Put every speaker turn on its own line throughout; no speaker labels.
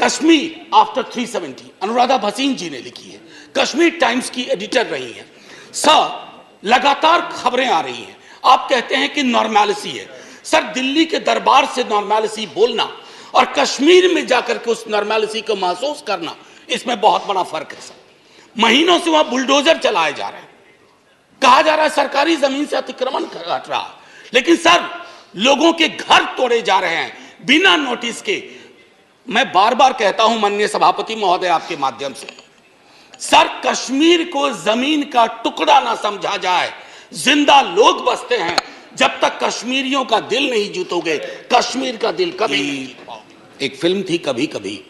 Kashmir after 370 Anuradha Bhasin जी ने लिखी है, कश्मीर टाइम्स की एडिटर रही हैं। सर, लगातार खबरें आ रही हैं, आप कहते हैं कि नॉर्मैलिसी है। सर, दिल्ली के दरबार से नॉर्मैलिसी बोलना और कश्मीर में जाकर के उस नॉर्मैलिसी को महसूस करना, इसमें बहुत बड़ा फर्क है। सर, महीनों से वहां बुलडोजर चलाए जा रहे हैं, कहा जा रहा है सरकारी जमीन से अतिक्रमण हट रहा है, लेकिन सर लोगों के घर तोड़े जा रहे हैं बिना नोटिस के। मैं बार बार कहता हूं माननीय सभापति महोदय आपके माध्यम से, सर कश्मीर को जमीन का टुकड़ा ना समझा जाए। जिंदा लोग बसते हैं, जब तक कश्मीरियों का दिल नहीं जीतोगे कश्मीर का दिल कभी नहीं जीत पाओगे। एक फिल्म थी कभी कभी,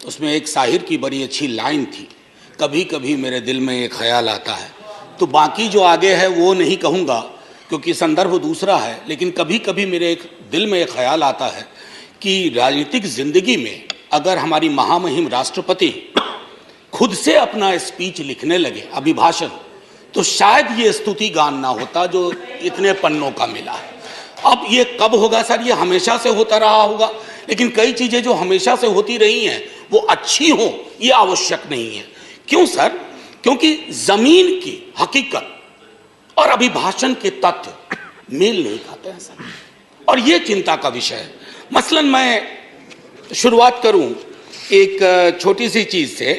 उसमें एक शाहिर की बड़ी अच्छी लाइन थी, कभी कभी मेरे दिल में एक ख्याल आता है। तो बाकी जो आगे है वो नहीं कहूँगा क्योंकि संदर्भ दूसरा है, लेकिन कभी कभी मेरे एक दिल में एक ख्याल आता है कि राजनीतिक जिंदगी में अगर हमारी महामहिम राष्ट्रपति खुद से अपना स्पीच लिखने लगे, अभिभाषण, तो शायद ये स्तुति गान ना होता जो इतने पन्नों का मिला है। अब ये कब होगा सर? ये हमेशा से होता रहा होगा, लेकिन कई चीजें जो हमेशा से होती रही हैं वो अच्छी हो ये आवश्यक नहीं है। क्यों सर? क्योंकि जमीन की हकीकत और अभिभाषण के तथ्य मेल नहीं खाते हैं सर, और ये चिंता का विषय है। मसलन मैं शुरुआत करूं एक छोटी सी चीज से।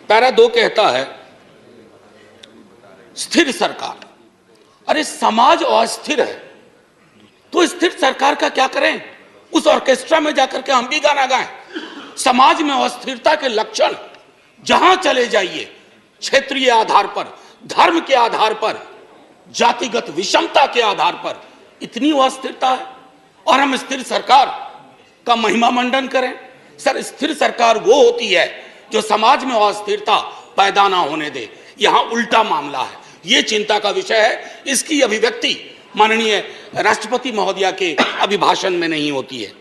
पैरा 2 कहता है स्थिर सरकार। अरे समाज अस्थिर है तो स्थिर सरकार का क्या करें? उस ऑर्केस्ट्रा में जाकर के हम भी गाना गाएं? समाज में अस्थिरता के लक्षण जहां चले जाइए, क्षेत्रीय आधार पर, धर्म के आधार पर, जातिगत विषमता के आधार पर इतनी अस्थिरता है और हम स्थिर सरकार का महिमा मंडन करें। सर, स्थिर सरकार वो होती है जो समाज में अस्थिरता पैदा ना होने दे। यहां उल्टा मामला है, ये चिंता का विषय है। इसकी अभिव्यक्ति माननीय राष्ट्रपति महोदया के अभिभाषण में नहीं होती है।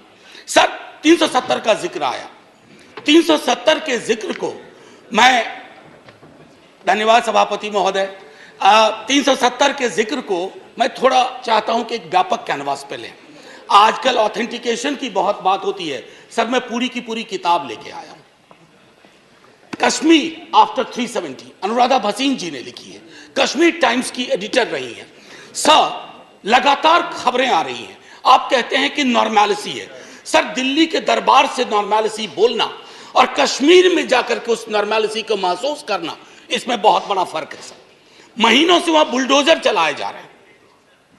सर, 370 का जिक्र आया, 370 के जिक्र को मैं, धन्यवाद सभापति महोदय, 370 के जिक्र को मैं थोड़ा चाहता हूं कि एक व्यापक कैनवास पे लें। आजकल ऑथेंटिकेशन की बहुत बात होती है। सर, मैं पूरी की पूरी किताब लेके आया हूं, कश्मीर आफ्टर 370 अनुराधा भसीन जी ने लिखी है, कश्मीर टाइम्स की एडिटर रही हैं। सर, लगातार खबरें आ रही हैं, आप कहते हैं कि नॉर्मैलिसी है। सर, दिल्ली के दरबार से नॉर्मैलिसी बोलना और कश्मीर में जाकर के उस नॉर्मैलिसी को महसूस करना, इसमें बहुत बड़ा फर्क है। सर, महीनों से वहां बुलडोजर चलाए जा रहे हैं,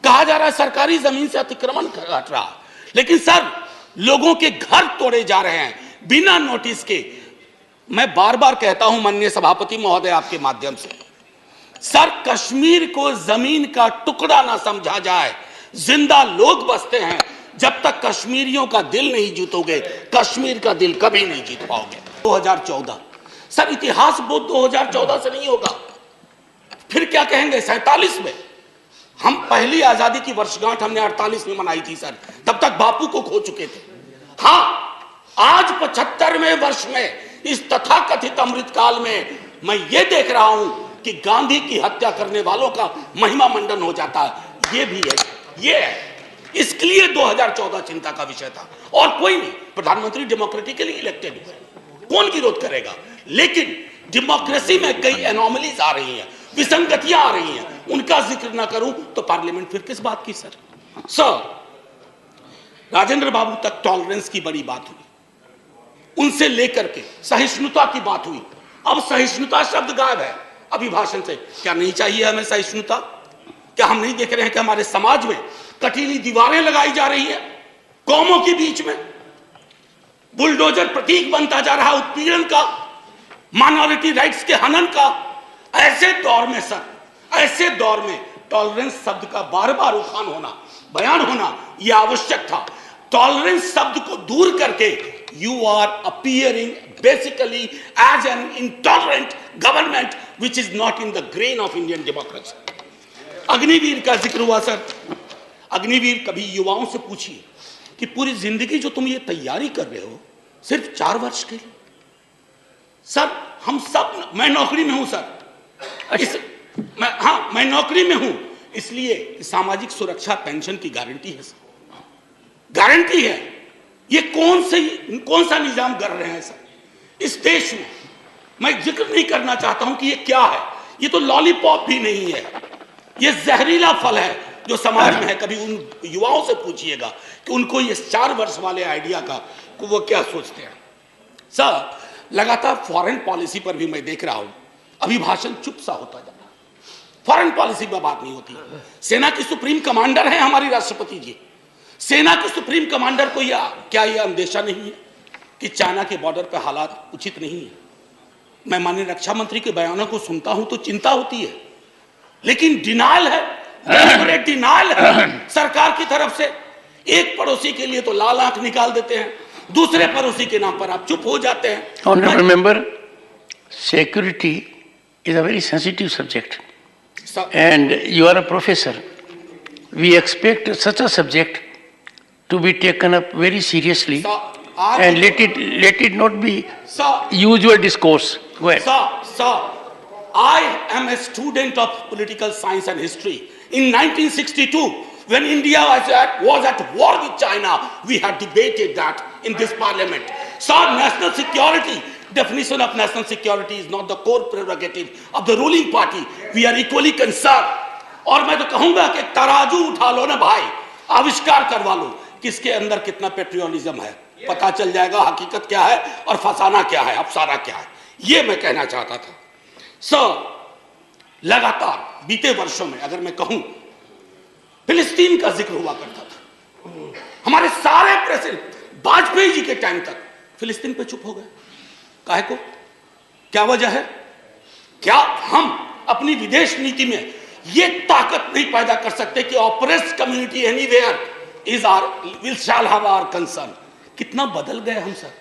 कहा जा रहा है सरकारी जमीन से अतिक्रमण हट रहा है, लेकिन सर लोगों के घर तोड़े जा रहे हैं बिना नोटिस के। मैं बार बार कहता हूं माननीय सभापति महोदय आपके माध्यम से, सर कश्मीर को जमीन का टुकड़ा ना समझा जाए। जिंदा लोग बसते हैं, जब तक कश्मीरियों का दिल नहीं जीतोगे कश्मीर का दिल कभी नहीं जीत पाओगे। 2014, सर इतिहास बोध 2014 से नहीं होगा, फिर क्या कहेंगे 47 में? हम पहली आजादी की वर्षगांठ हमने 48 में मनाई थी सर, तब तक बापू को खो चुके थे। हाँ, आज 75वें वर्ष में इस तथाकथित अमृतकाल में मैं ये देख रहा हूं कि गांधी की हत्या करने वालों का महिमा मंडन हो जाता है। ये भी है, ये है। इसके लिए 2014 चिंता का विषय था और कोई नहीं। प्रधानमंत्री डेमोक्रेटिकली इलेक्टेड हुए, कौन विरोध करेगा? लेकिन डेमोक्रेसी में कई एनोमलीज आ रही हैं, विसंगतियां आ रही हैं, उनका जिक्र ना करूं तो पार्लियामेंट फिर किस बात की? सर, राजेंद्र बाबू तक टॉलरेंस की बड़ी बात हुई, उनसे लेकर के सहिष्णुता की बात हुई। अब सहिष्णुता शब्द गायब है अभिभाषण से। क्या नहीं चाहिए हमें सहिष्णुता? क्या हम नहीं देख रहे हैं कि हमारे समाज में कटीली दीवारें लगाई जा रही है कौमों के बीच में? बुलडोजर प्रतीक बनता जा रहा है उत्पीड़न का, माइनॉरिटी राइट्स के हनन का। ऐसे दौर में सर, ऐसे दौर में टॉलरेंस शब्द का बार बार उठान होना, बयान होना यह आवश्यक था। टॉलरेंस शब्द को दूर करके you are appearing basically as an intolerant government which is not in the grain of Indian democracy. Agniveer का जिक्र हुआ सर। अग्निवीर, कभी युवाओं से पूछिए कि पूरी जिंदगी जो तुम ये तैयारी कर रहे हो सिर्फ 4 वर्ष के लिए। सर, हम सब, मैं नौकरी में हूं सर, मैं नौकरी में हूं, इसलिए सामाजिक सुरक्षा पेंशन की गारंटी है सर, गारंटी है। ये कौन सा निजाम कर रहे हैं सर? इस देश में मैं जिक्र नहीं करना चाहता हूं कि ये क्या है। ये तो लॉलीपॉप भी नहीं है, ये जहरीला फल है जो समाज में है। कभी उन युवाओं से पूछिएगा कि उनको ये 4 वर्ष वाले आइडिया का वो क्या सोचते हैं। सर, लगातार फॉरेन पॉलिसी पर भी मैं देख रहा हूं अभिभाषण चुप सा होता जा रहा है। फॉरेन पॉलिसी पर बात नहीं होती। सेना की सुप्रीम कमांडर है हमारी राष्ट्रपति जी। सेना के सुप्रीम कमांडर को क्या यह अंदेशा नहीं है कि चाइना के बॉर्डर पर हालात उचित नहीं है? मैं माननीय रक्षा मंत्री के बयानों को सुनता हूं तो चिंता होती है, लेकिन डिनायल है, डिनायल है सरकार की तरफ से। एक पड़ोसी के लिए तो लाल आंख निकाल देते हैं, दूसरे पड़ोसी के नाम पर आप चुप हो जाते हैं।
Honorable member, security is a very sensitive subject, and you are a professor. We expect such a subject to be taken up very seriously, and let it not be usual discourse. Go ahead.
Sir, I am a student of political science and history. In 1962, when India was at war with China, we had debated that in this parliament. Sir, national security, definition of national security is not the core prerogative of the ruling party. We are equally concerned. और मैं तो कहूंगा कि तराजू उठा लो ना भाई, आविष्कार करवा लो किसके अंदर कितना पेट्रियोटिज्म है, पता चल जाएगा हकीकत क्या है और फसाना क्या है, अफसाना क्या है। ये मैं कहना चाहता था। सर, लगातार बीते वर्षों में अगर मैं कहूं, फिलिस्तीन का जिक्र हुआ करता था। हमारे सारे प्रेसिडेंट वाजपेयी जी के टाइम तक फिलिस्तीन पे चुप हो गए। काहे को? क्या वजह है? क्या हम अपनी विदेश नीति में ये ताकत नहीं पैदा कर सकते कि oppressed community anywhere will shall have our concern? कितना बदल गए हम सर।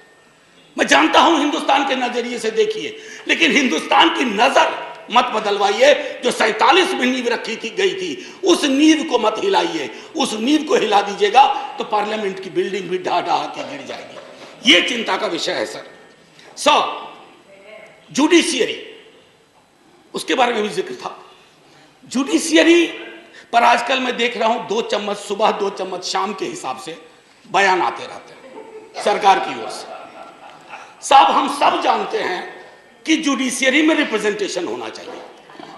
मैं जानता हूं हिंदुस्तान के नजरिए से देखिए, लेकिन हिंदुस्तान की नजर मत बदलवाइए। जो 47 में नींव रखी गई थी, उस नींव को मत हिलाइए। उस नींव को हिला दीजिएगा तो पार्लियामेंट की बिल्डिंग भी ढा ढा के गिर जाएगी। ये चिंता का विषय है सर। जुडिशियरी, उसके बारे में भी जिक्र था। जुडिशियरी पर आजकल मैं देख रहा हूं 2 चम्मच सुबह 2 चम्मच शाम के हिसाब से बयान आते रहते हैं सरकार की ओर से। साहब, हम सब जानते हैं कि जुडिशियरी में रिप्रेजेंटेशन होना चाहिए।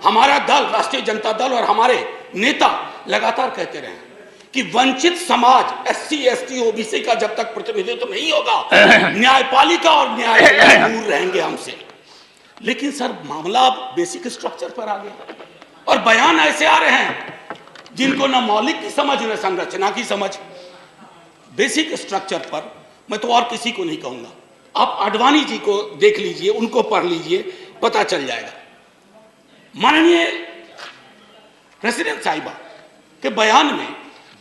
हमारा दल, राष्ट्रीय जनता दल और हमारे नेता लगातार कहते रहे कि वंचित समाज SC ST OBC का जब तक प्रतिनिधित्व नहीं होगा, न्यायपालिका और न्यायालय दूर रहेंगे हमसे। लेकिन सर, मामला अब बेसिक स्ट्रक्चर पर आ गया और बयान ऐसे आ रहे हैं जिनको न मौलिक की समझ न संरचना की समझ। बेसिक स्ट्रक्चर पर मैं तो और किसी को नहीं कहूंगा, आप आडवाणी जी को देख लीजिए, उनको पढ़ लीजिए, पता चल जाएगा। माननीय प्रेसिडेंट साहिबा के बयान में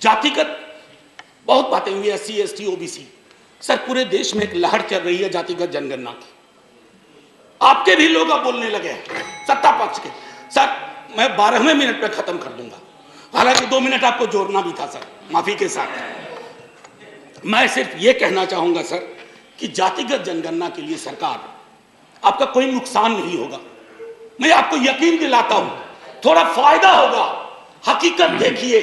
जातिगत बहुत बातें हुई, SC ST OBC। सर, पूरे देश में एक लहर चल रही है जातिगत जनगणना की। आपके भी लोग अब बोलने लगे हैं, सत्ता पक्ष के। सर, मैं 12वें मिनट पे खत्म कर दूंगा, हालांकि 2 मिनट आपको जोड़ना भी था सर, माफी के साथ। मैं सिर्फ ये कहना चाहूंगा सर कि जातिगत जनगणना के लिए सरकार, आपका कोई नुकसान नहीं होगा। मैं आपको यकीन दिलाता हूं, थोड़ा फायदा होगा। हकीकत देखिए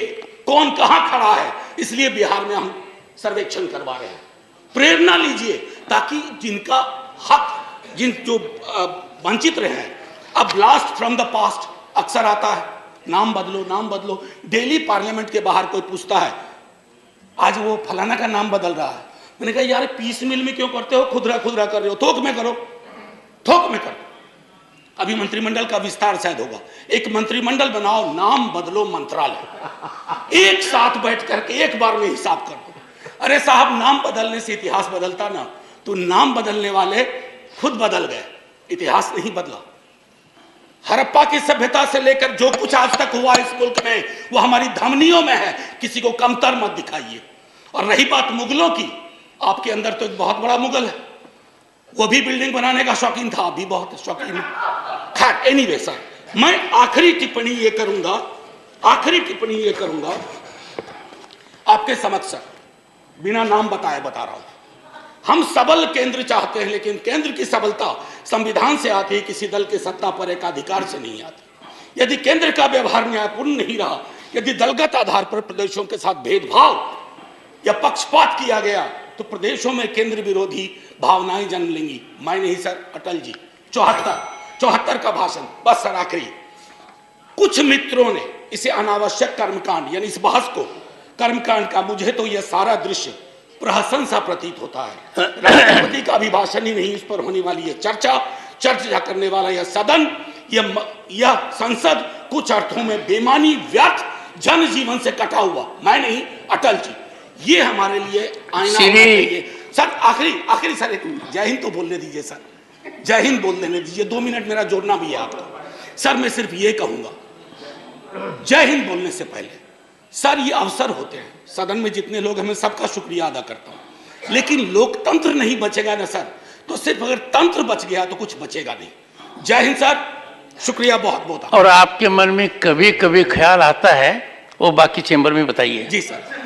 कौन कहां खड़ा है, इसलिए बिहार में हम सर्वेक्षण करवा रहे हैं। प्रेरणा लीजिए ताकि जिनका हक, जो वंचित रहे हैं। अब ब्लास्ट फ्रॉम द पास्ट अक्सर आता है, नाम बदलो नाम बदलो। डेली पार्लियामेंट के बाहर कोई पूछता है, आज वो फलाना का नाम बदल रहा है। मैंने कहा यार, पीस मिल में क्यों करते हो, खुदरा खुदरा कर रहे हो, थोक में करो, थोक में करो। अभी मंत्रिमंडल का विस्तार शायद होगा, एक मंत्रिमंडल बनाओ, नाम बदलो मंत्रालय, एक साथ बैठ करके एक बार में हिसाब कर दो। अरे साहब, नाम बदलने से इतिहास बदलता ना, तो नाम बदलने वाले खुद बदल गए, इतिहास नहीं बदला। हड़प्पा की सभ्यता से लेकर जो कुछ आज तक हुआ इस मुल्क में, वो हमारी धमनियों में है, किसी को कमतर मत दिखाइए। और रही बात मुगलों की, आपके अंदर तो एक बहुत बड़ा मुगल है, वो भी बिल्डिंग बनाने का शौकीन था, अभी बहुत शौकीन है। खैर, एनीवे सर, मैं आखिरी टिप्पणी ये करूंगा आपके समक्ष सर, बिना नाम बताए बता रहा हूं। हम सबल केंद्र चाहते हैं, लेकिन केंद्र की सबलता संविधान से आती है, किसी दल के सत्ता पर एक अधिकार से नहीं आती। यदि केंद्र का व्यवहार न्यायपूर्ण नहीं रहा, यदि दलगत आधार पर प्रदेशों के साथ भेदभाव या पक्षपात किया गया, तो प्रदेशों में केंद्र विरोधी भावनाएं जन्म लेंगी। मैं नहीं सर, अटल जी। 74 का भाषण, बस सर आखिरी। कुछ मित्रों ने इसे अनावश्यक कर्मकांड, यानी इस बहस को कर्मकांड का, मुझे तो यह सारा दृश्य प्रहसन सा प्रतीत होता है। राष्ट्रपति का अभिभाषण ही नहीं, इस पर होने वाली यह चर्चा करने वाला यह सदन, यह संसद कुछ अर्थों में बेमानी, व्यर्थ, जनजीवन से कटा हुआ, मैं नहीं अटल जी, ये हमारे लिए आईना होना चाहिए। सर आखिरी सर, एक जय हिंद तो बोलने दीजिए सर, जय हिंद बोल देने दीजिए, 2 मिनट मेरा जोड़ना भी है आपको। सर मैं सिर्फ ये कहूंगा, जय हिंद बोलने से पहले सर ये अवसर होते हैं, सदन में जितने लोग हैं मैं सबका शुक्रिया अदा करता हूं, लेकिन लोकतंत्र नहीं बचेगा ना सर, तो सिर्फ अगर तंत्र बच गया तो कुछ बचेगा नहीं। जय हिंद सर, शुक्रिया बहुत बहुत।
और आपके मन में कभी कभी ख्याल आता है वो बाकी चेंबर में बताइए।
जी सर।